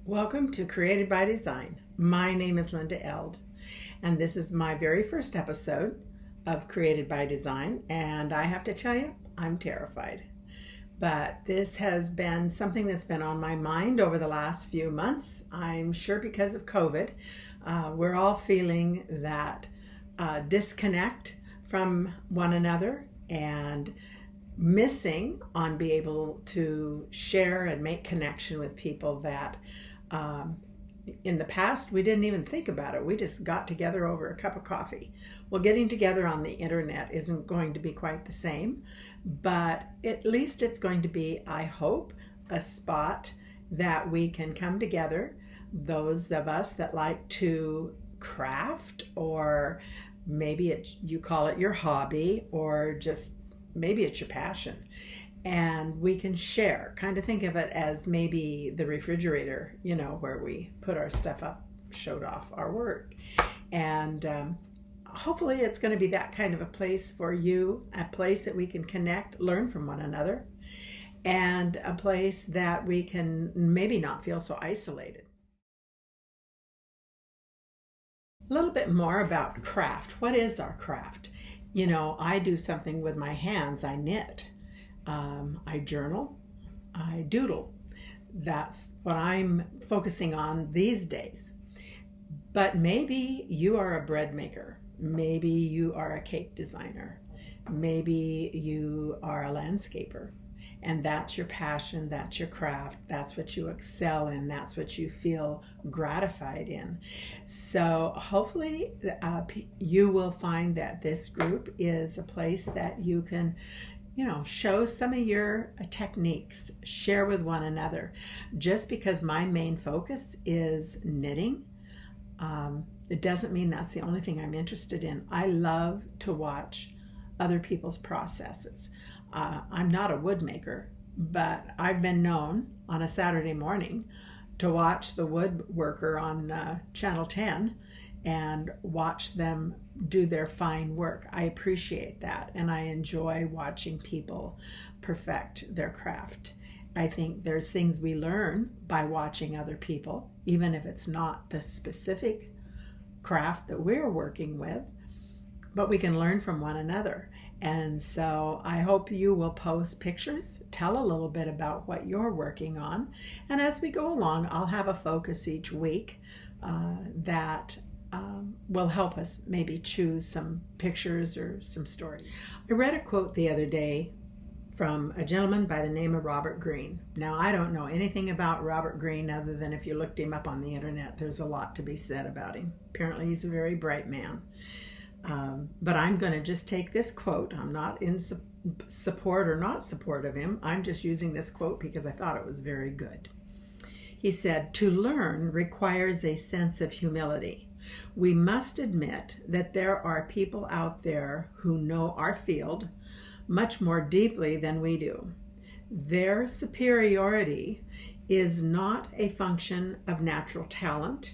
Welcome to Created by Design. My name is Linda Eld, and this is my very first episode of Created by Design, and I have to tell you, I'm terrified. But this has been something that's been on my mind over the last few months. I'm sure because of COVID, we're all feeling that disconnect from one another and missing on being able to share and make connection with people that in the past we didn't even think about it. We just got together over a cup of coffee. Well, getting together on the internet isn't going to be quite the same, but at least it's going to be, I hope, a spot that we can come together, those of us that like to craft, or maybe you call it your hobby, or just maybe it's your passion, and we can share. Kind of think of it as maybe the refrigerator, where we put our stuff up, showed off our work. And hopefully it's going to be that kind of a place for you, a place that we can connect, learn from one another, and a place that we can maybe not feel so isolated. A little bit more about craft. What is our craft? I do something with my hands. I knit. I journal. I doodle. That's what I'm focusing on these days. But maybe you are a bread maker. Maybe you are a cake designer. Maybe you are a landscaper. And that's your passion, that's your craft, that's what you excel in, that's what you feel gratified in. So hopefully you will find that this group is a place that you can show some of your techniques, share with one another. Just because my main focus is knitting, it doesn't mean that's the only thing I'm interested in. I love to watch other people's processes. I'm not a wood maker, but I've been known on a Saturday morning to watch the woodworker on Channel 10 and watch them do their fine work. I appreciate that, and I enjoy watching people perfect their craft. I think there's things we learn by watching other people, even if it's not the specific craft that we're working with, but we can learn from one another. And so I hope you will post pictures, tell a little bit about what you're working on. And as we go along, I'll have a focus each week that will help us maybe choose some pictures or some stories. I read a quote the other day from a gentleman by the name of Robert Greene. Now, I don't know anything about Robert Greene other than if you looked him up on the internet, there's a lot to be said about him. Apparently, he's a very bright man. But I'm going to just take this quote. I'm not in support or not support of him. I'm just using this quote because I thought it was very good. He said, "To learn requires a sense of humility. We must admit that there are people out there who know our field much more deeply than we do. Their superiority is not a function of natural talent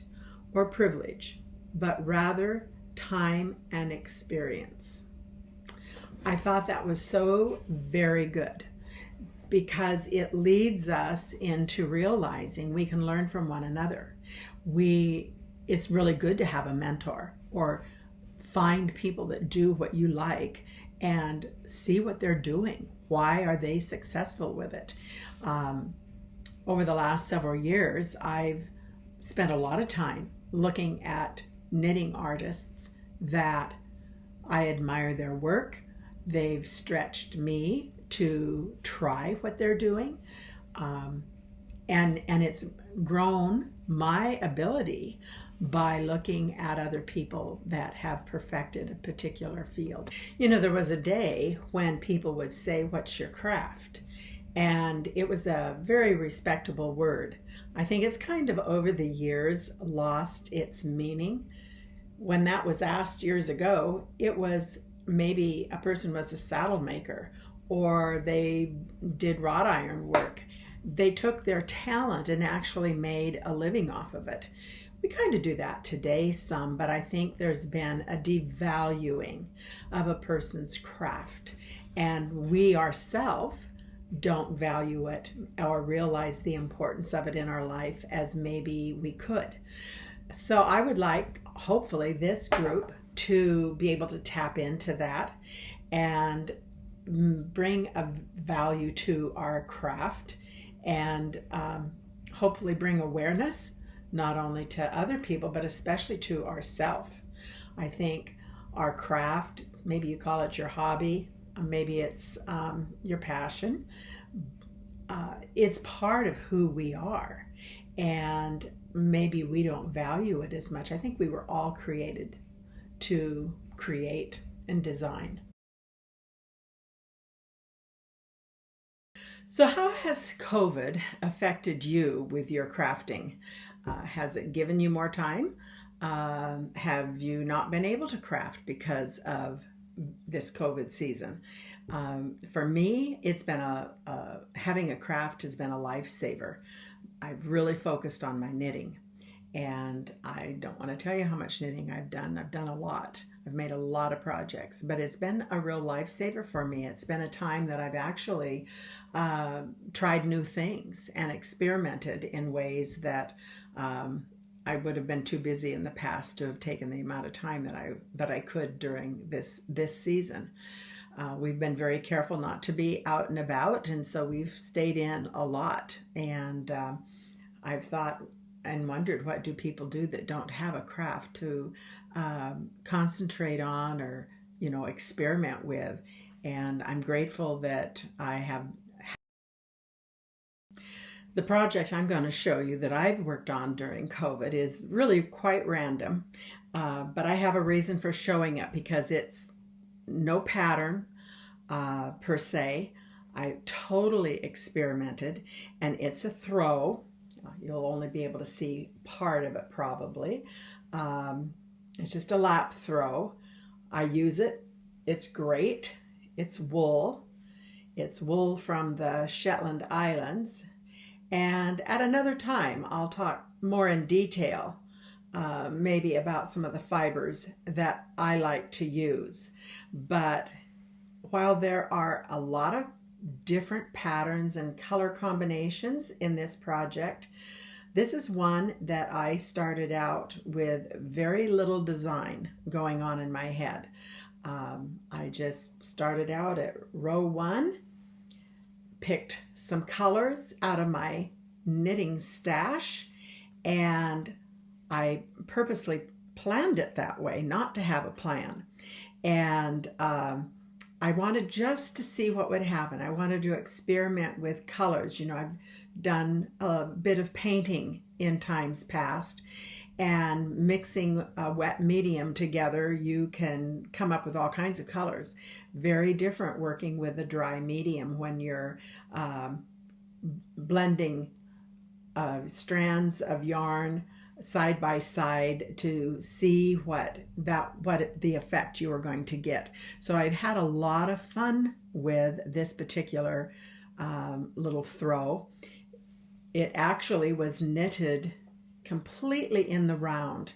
or privilege, but rather time and experience." I thought that was so very good because it leads us into realizing we can learn from one another. It's really good to have a mentor or find people that do what you like and see what they're doing. Why are they successful with it? Over the last several years, I've spent a lot of time looking at knitting artists that I admire their work. They've stretched me to try what they're doing, and it's grown my ability by looking at other people that have perfected a particular field. There was a day when people would say, "What's your craft?" And it was a very respectable word. I think it's kind of over the years lost its meaning. When that was asked years ago, it was maybe a person was a saddle maker or they did wrought iron work. They took their talent and actually made a living off of it. We kind of do that today some, but I think there's been a devaluing of a person's craft. And we ourselves don't value it or realize the importance of it in our life as maybe we could. So I would like, hopefully, this group to be able to tap into that and bring a value to our craft, and hopefully bring awareness not only to other people but especially to ourselves. I think our craft, maybe you call it your hobby, maybe it's your passion, it's part of who we are, and maybe we don't value it as much. I think we were all created to create and design. So, how has COVID affected you with your crafting? Has it given you more time? Have you not been able to craft because of this COVID season? For me, it's been having a craft has been a lifesaver. I've really focused on my knitting, and I don't want to tell you how much knitting I've done. I've done a lot. I've made a lot of projects, but it's been a real lifesaver for me. It's been a time that I've actually tried new things and experimented in ways that I would have been too busy in the past to have taken the amount of time that I could during this season. We've been very careful not to be out and about, and so we've stayed in a lot. And I've thought and wondered, what do people do that don't have a craft to concentrate on or experiment with? And I'm grateful that I have. The project I'm going to show you that I've worked on during COVID is really quite random, but I have a reason for showing it because it's no pattern per se. I totally experimented, and it's a throw. You'll only be able to see part of it probably. It's just a lap throw. I use it. It's great. It's wool. It's wool from the Shetland Islands. And at another time, I'll talk more in detail, maybe about some of the fibers that I like to use. But while there are a lot of different patterns and color combinations in this project, this is one that I started out with very little design going on in my head. I just started out at row 1, picked some colors out of my knitting stash, and I purposely planned it that way, not to have a plan. And I wanted just to see what would happen. I wanted to experiment with colors. I've done a bit of painting in times past, and mixing a wet medium together, you can come up with all kinds of colors. Very different working with a dry medium when you're blending strands of yarn side by side to see what the effect you are going to get. So I've had a lot of fun with this particular little throw. It actually was knitted completely in the round,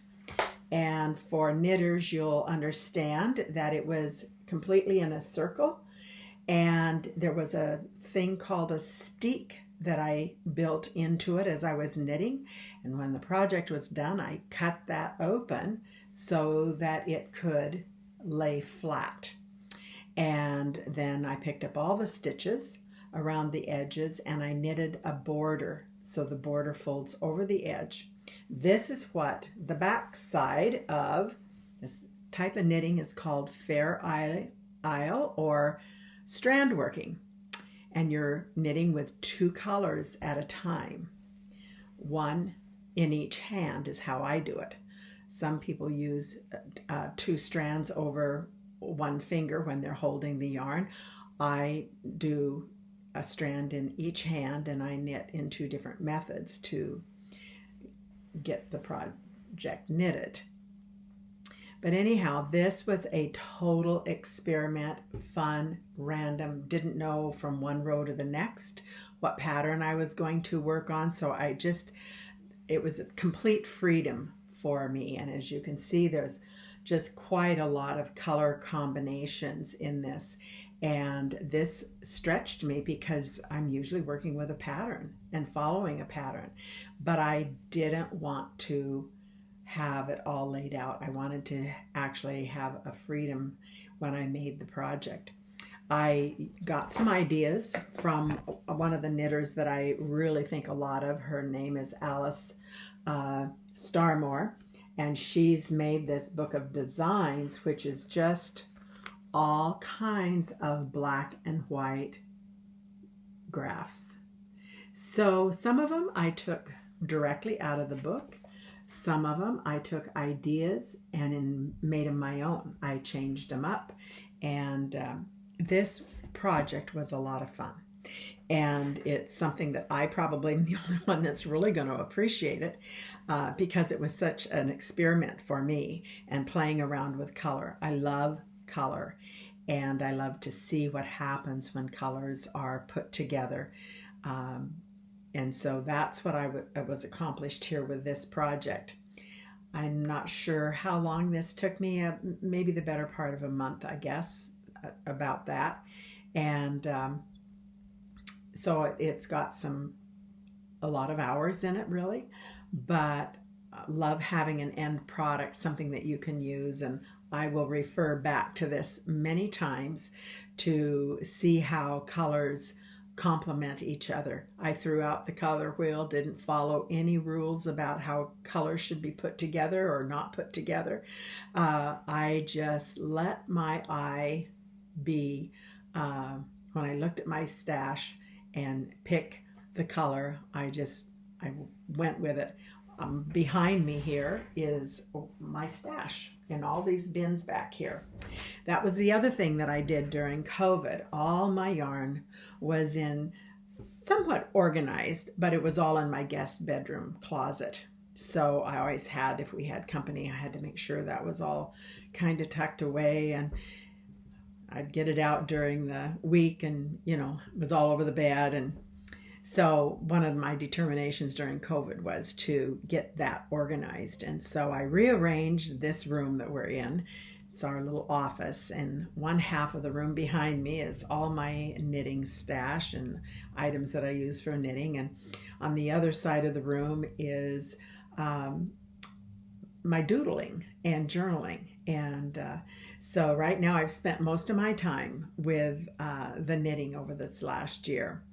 and for knitters, you'll understand that it was completely in a circle, and there was a thing called a steek that I built into it as I was knitting. And when the project was done, I cut that open so that it could lay flat. And then I picked up all the stitches around the edges, and I knitted a border so the border folds over the edge. This is what the back side of this type of knitting is called Fair Isle or strand working. And you're knitting with 2 colors at a time. 1 in each hand is how I do it. Some people use 2 strands over 1 finger when they're holding the yarn. I do a strand in each hand, and I knit in 2 different methods to get the project knitted. But anyhow, this was a total experiment, fun, random, didn't know from one row to the next what pattern I was going to work on. So it was a complete freedom for me. And as you can see, there's just quite a lot of color combinations in this. And this stretched me because I'm usually working with a pattern and following a pattern, but I didn't want to have it all laid out. I wanted to actually have a freedom when I made the project. I got some ideas from one of the knitters that I really think a lot of. Her name is Alice Starmore, and she's made this book of designs, which is just all kinds of black and white graphs. So some of them I took directly out of the book. Some of them I took ideas and made them my own. I changed them up, and this project was a lot of fun. And it's something that I probably am the only one that's really going to appreciate it because it was such an experiment for me and playing around with color. I love color, and I love to see what happens when colors are put together. And so that's what was accomplished here with this project. I'm not sure how long this took me, maybe the better part of a month, I guess, about that. And so it's got a lot of hours in it, really, but love having an end product, something that you can use. And I will refer back to this many times to see how colors complement each other. I threw out the color wheel, didn't follow any rules about how colors should be put together or not put together. I just let my eye be when I looked at my stash and pick the color. I went with it. Behind me here is my stash in all these bins back here. That was the other thing that I did during COVID. All my yarn was in somewhat organized, but it was all in my guest bedroom closet. So I always had, if we had company, I had to make sure that was all kind of tucked away, and I'd get it out during the week, and it was all over the bed. And so one of my determinations during COVID was to get that organized. And so I rearranged this room that we're in. It's our little office, and one half of the room behind me is all my knitting stash and items that I use for knitting. And on the other side of the room is my doodling and journaling. And so right now I've spent most of my time with the knitting over this last year.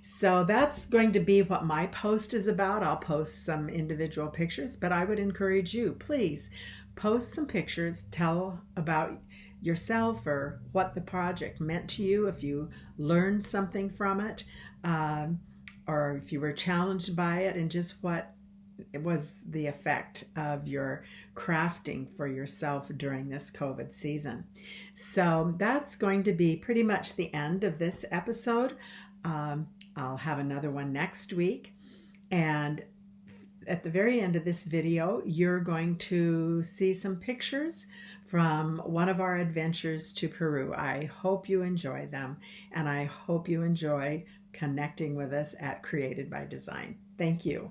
So that's going to be what my post is about. I'll post some individual pictures, but I would encourage you, please post some pictures, tell about yourself or what the project meant to you, if you learned something from it, or if you were challenged by it, and just what was the effect of your crafting for yourself during this COVID season. So that's going to be pretty much the end of this episode. I'll have another one next week, and at the very end of this video, you're going to see some pictures from one of our adventures to Peru. I hope you enjoy them, and I hope you enjoy connecting with us at Created by Design. Thank you.